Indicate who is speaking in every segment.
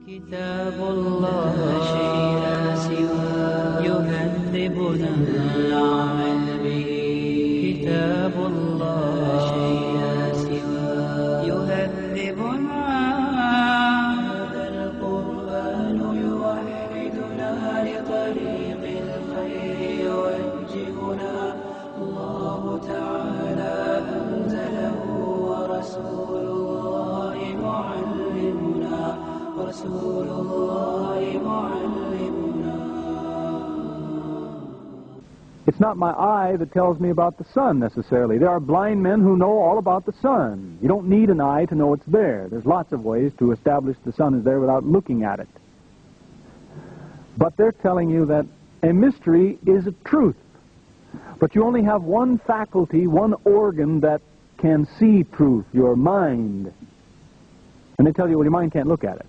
Speaker 1: كتاب الله لا شيء سواه يهذبنا نعمل به كتاب الله لا شيء سواه يهذبنا هذا القرآن يوحدنا لطريق الخير يوجهنا الله تعالى أنزله ورسول الله معلمنا رسول الله معلمنا.
Speaker 2: It's not my eye that tells me about the sun necessarily. There are blind men who know all about the sun. You don't need an eye to know it's there. There's lots of ways to establish the sun is there without looking at it. But they're telling you that a mystery is a truth. But you only have one faculty, one organ that can see truth, your mind. And they tell you, well, your mind can't look at it.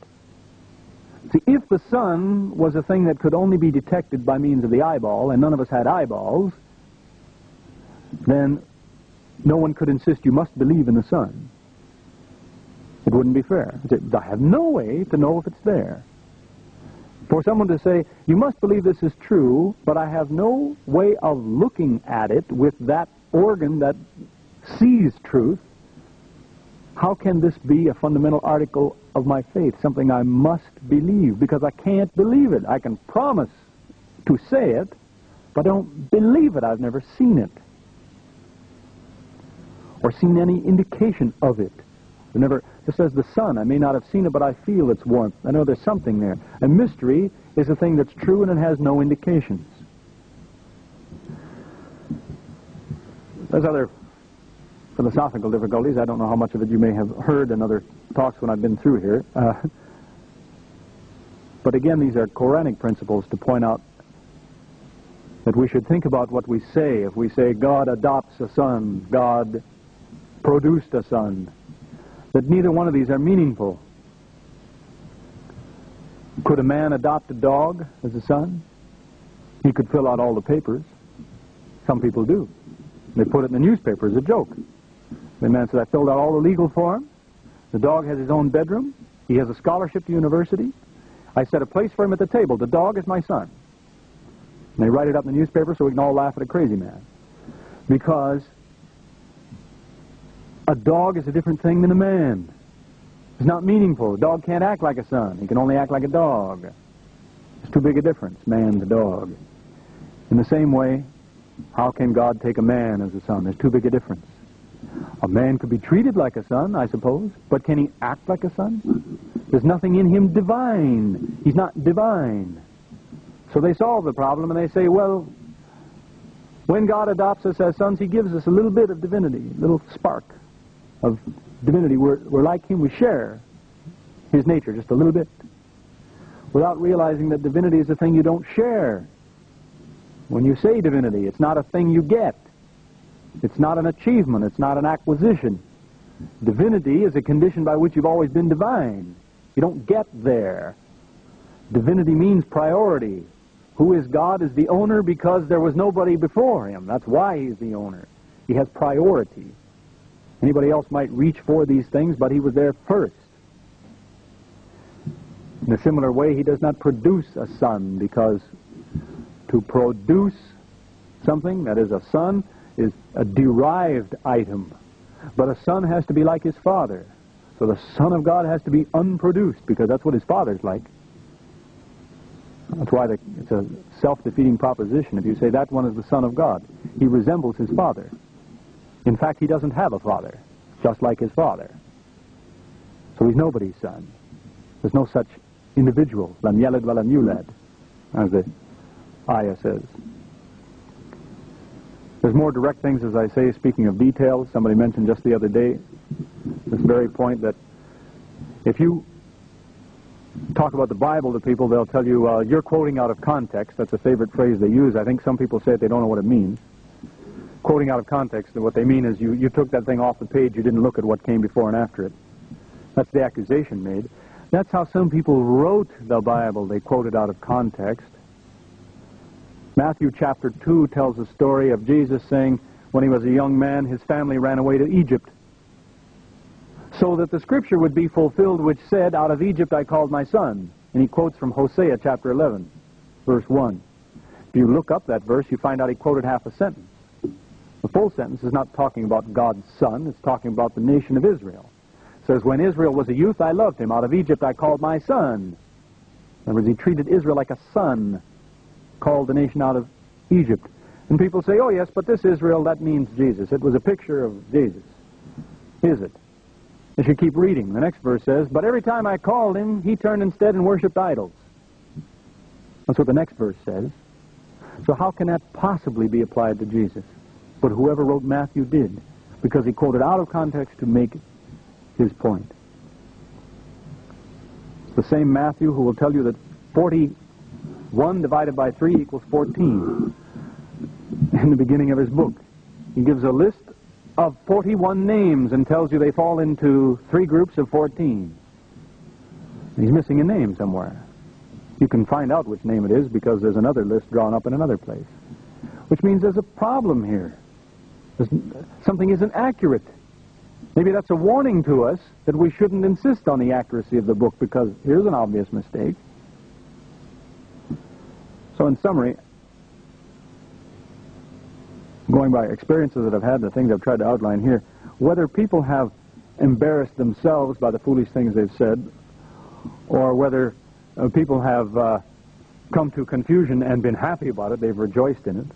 Speaker 2: See, if the sun was a thing that could only be detected by means of the eyeball, and none of us had eyeballs, then no one could insist you must believe in the sun. It wouldn't be fair. I have no way to know if it's there. For someone to say, you must believe this is true, but I have no way of looking at it with that organ that sees truth, how can this be a fundamental article of my faith, something I must believe? Because I can't believe it. I can promise to say it, but I don't believe it. I've never seen it or seen any indication of it. I've never, just as the sun, I may not have seen it, but I feel its warmth. I know there's something there. A mystery is a thing that's true and it has no indications. There's other philosophical difficulties. I don't know how much of it you may have heard in other talks when I've been through here. But again, these are Quranic principles to point out that we should think about what we say. If we say God adopts a son, God produced a son, that neither one of these are meaningful. Could a man adopt a dog as a son? He could fill out all the papers. Some people do. They put it in the newspaper as a joke. The man says, I filled out all the legal forms. The dog has his own bedroom. He has a scholarship to university. I set a place for him at the table. The dog is my son. And they write it up in the newspaper so we can all laugh at a crazy man. Because a dog is a different thing than a man. It's not meaningful. A dog can't act like a son. He can only act like a dog. It's too big a difference, man to dog. In the same way, how can God take a man as a son? There's too big a difference. A man could be treated like a son, I suppose, but can he act like a son? There's nothing in him divine. He's not divine. So they solve the problem and they say, well, when God adopts us as sons, he gives us a little bit of divinity, a little spark of divinity. We're like him. We share his nature just a little bit, without realizing that divinity is a thing you don't share. When you say divinity, it's not a thing you get. It's not an achievement. It's not an acquisition. Divinity is a condition by which you've always been divine. You don't get there. Divinity means priority. Who is God is the owner because there was nobody before him. That's why he's the owner. He has priority. Anybody else might reach for these things, but he was there first. In a similar way, he does not produce a son, because to produce something, that is a son, is a derived item. But a son has to be like his father. So the Son of God has to be unproduced, because that's what his father's like. That's why it's a self-defeating proposition. If you say that one is the Son of God, he resembles his father. In fact, he doesn't have a father, just like his father. So he's nobody's son. There's no such individual. Lam yalid wa lam yulad, as the ayah says. There's more direct things, as I say, speaking of details. Somebody mentioned just the other day this very point, that if you talk about the Bible to people, they'll tell you, you're quoting out of context. That's a favorite phrase they use. I think some people say it, they don't know what it means. Quoting out of context, and what they mean is you took that thing off the page, you didn't look at what came before and after it. That's the accusation made. That's how some people wrote the Bible. They quoted out of context. Matthew chapter 2 tells the story of Jesus saying, when he was a young man, his family ran away to Egypt. so that the scripture would be fulfilled which said, out of Egypt I called my son. And he quotes from Hosea chapter 11, verse 1. If you look up that verse, you find out he quoted half a sentence. The full sentence is not talking about God's son, it's talking about the nation of Israel. It says, when Israel was a youth, I loved him. Out of Egypt I called my son. In other words, he treated Israel like a son, called the nation out of Egypt. And people say, oh yes, but this Israel, that means Jesus. It was a picture of Jesus. Is it? You should keep reading. The next verse says, but every time I called him, he turned instead and worshipped idols. That's what the next verse says. So how can that possibly be applied to Jesus? But whoever wrote Matthew did, because he quoted out of context to make his point. It's the same Matthew who will tell you that 41 divided by 3 equals 14 in the beginning of his book. He gives a list of 41 names and tells you they fall into 3 groups of 14. He's missing a name somewhere. You can find out which name it is because there's another list drawn up in another place. Which means there's a problem here. Something isn't accurate. Maybe that's a warning to us that we shouldn't insist on the accuracy of the book, because here's an obvious mistake. So in summary, going by experiences that I've had, the things I've tried to outline here, whether people have embarrassed themselves by the foolish things they've said, or whether people have come to confusion and been happy about it, they've rejoiced in it,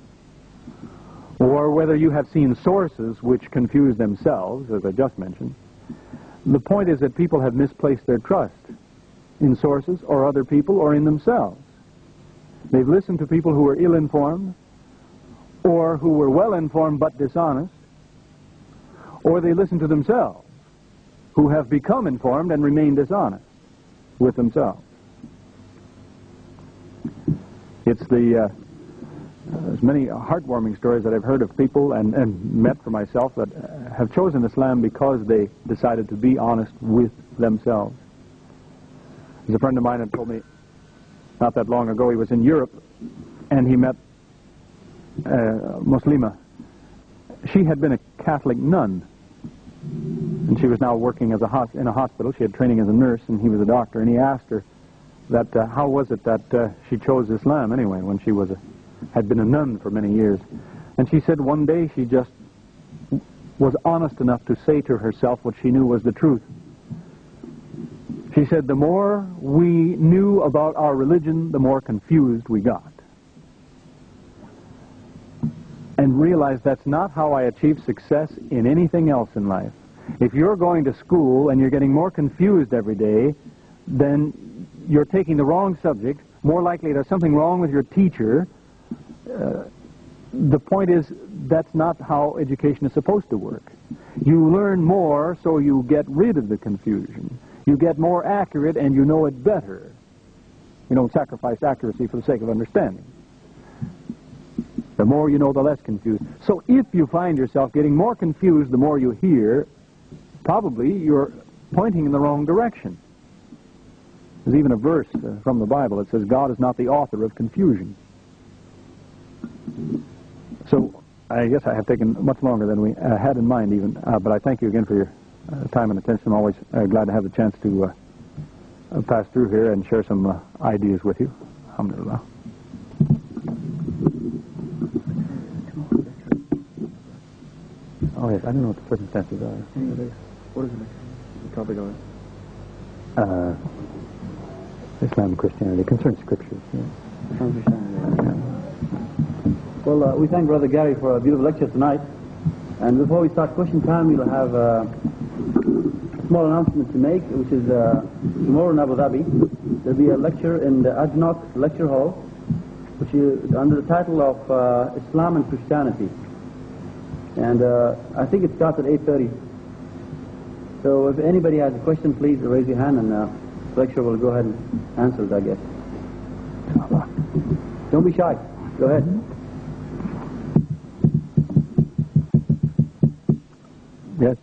Speaker 2: or whether you have seen sources which confuse themselves, as I just mentioned, the point is that people have misplaced their trust in sources or other people or in themselves. They've listened to people who were ill-informed, or who were well-informed but dishonest, or they listen to themselves, who have become informed and remain dishonest with themselves. It's there's many heartwarming stories that I've heard of people and met for myself that have chosen Islam because they decided to be honest with themselves. There's a friend of mine that told me not that long ago, he was in Europe and he met Muslima. She had been a Catholic nun, and she was now working as in a hospital. She had training as a nurse, and he was a doctor. And he asked her that how was it that she chose Islam anyway, when she had been a nun for many years. And she said one day she just was honest enough to say to herself what she knew was the truth. She said, the more we knew about our religion, the more confused we got. And realized that's not how I achieve success in anything else in life. If you're going to school and you're getting more confused every day, then you're taking the wrong subject. More likely there's something wrong with your teacher. The point is, that's not how education is supposed to work. You learn more so you get rid of the confusion. You get more accurate and you know it better. You don't sacrifice accuracy for the sake of understanding. The more you know, the less confused. So if you find yourself getting more confused the more you hear, probably you're pointing in the wrong direction. There's even a verse from the Bible that says God is not the author of confusion. So I guess I have taken much longer than we had in mind even, but I thank you again for your time and attention. I'm always glad to have the chance to pass through here and share some ideas with you. Alhamdulillah. Oh yes, I don't know what the circumstances are. What is the topic of it? Islam and Christianity, concerns scriptures. Yeah.
Speaker 3: Well, we thank Brother Gary for a beautiful lecture tonight. And before we start question time, we'll have a small announcement to make, which is tomorrow in Abu Dhabi. There'll be a lecture in the Ajnok Lecture Hall, which is under the title of Islam and Christianity. And I think it starts at 8:30. So if anybody has a question, please raise your hand, and the lecturer will go ahead and answer it, I guess. Don't be shy. Go ahead.
Speaker 2: Yes.